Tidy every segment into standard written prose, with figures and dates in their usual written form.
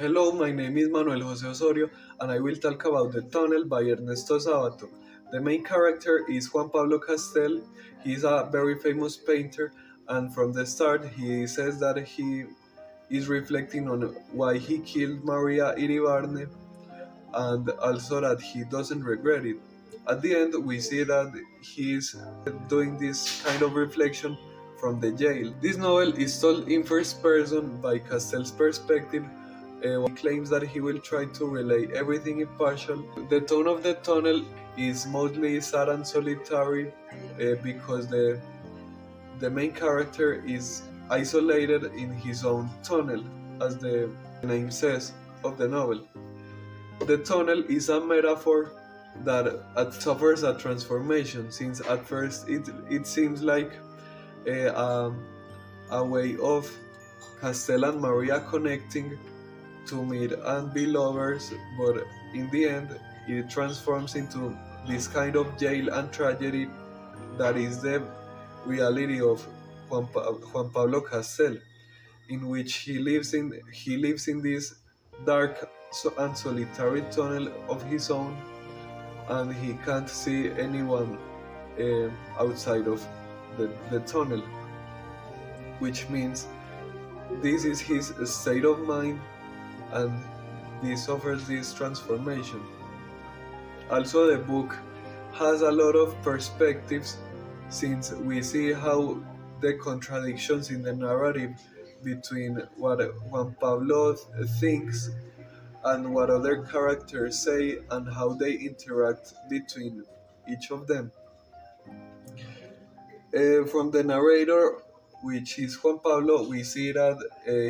Hello, my name is Manuel José Osorio and I will talk about The Tunnel by Ernesto Sábato. The main character is Juan Pablo Castel. He is a very famous painter, and from the start he says that he is reflecting on why he killed Maria Iribarne, and also that he doesn't regret it. At the end we see that he is doing this kind of reflection from the jail. This novel is told in first person by Castel's perspective. He claims that he will try to relay everything impartial. The tone of The Tunnel is mostly sad and solitary because the main character is isolated in his own tunnel, as the name says of the novel. The tunnel is a metaphor that suffers a transformation, since at first it seems like a way of Castel and Maria connecting to meet and be lovers, but in the end it transforms into this kind of jail and tragedy that is the reality of Juan Pablo Castel, in which he lives in this dark and solitary tunnel of his own, and he can't see anyone outside of the tunnel, which means this is his state of mind, and this offers this transformation. Also, the book has a lot of perspectives, since we see how the contradictions in the narrative between what Juan Pablo thinks and what other characters say, and how they interact between each of them. From the narrator, which is Juan Pablo, we see that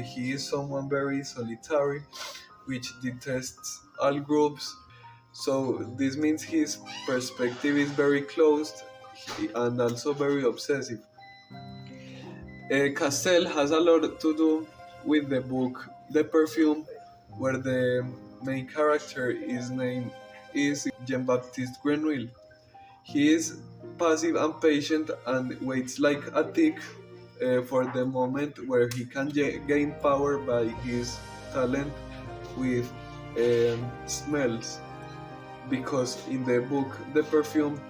he is someone very solitary, which detests all groups. So this means his perspective is very closed and also very obsessive. Castel has a lot to do with the book The Perfume, where the main character is Jean-Baptiste Grenouille. He is passive and patient and waits like a tick for the moment where he can gain power by his talent with smells, because in the book The Perfume,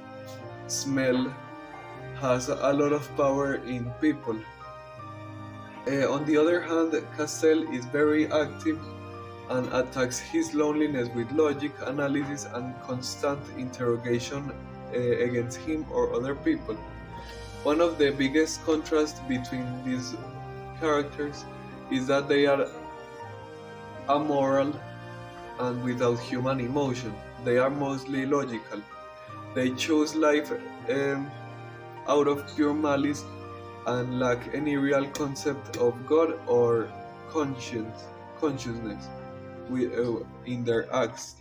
smell has a lot of power in people. On the other hand, Castel is very active and attacks his loneliness with logic, analysis, and constant interrogation against him or other people. One of the biggest contrasts between these characters is that they are amoral and without human emotion. They are mostly logical. They choose life out of pure malice and lack any real concept of God or consciousness in their acts.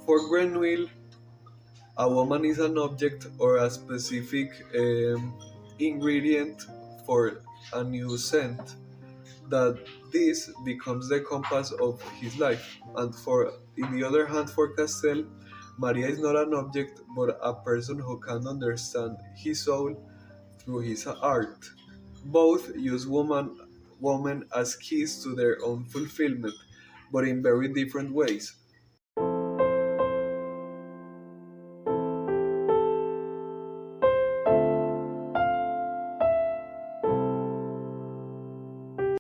For Grenouille, a woman is an object or a specific ingredient for a new scent, that this becomes the compass of his life. And in the other hand, for Castel, Maria is not an object but a person who can understand his soul through his art. Both use women as keys to their own fulfillment, but in very different ways.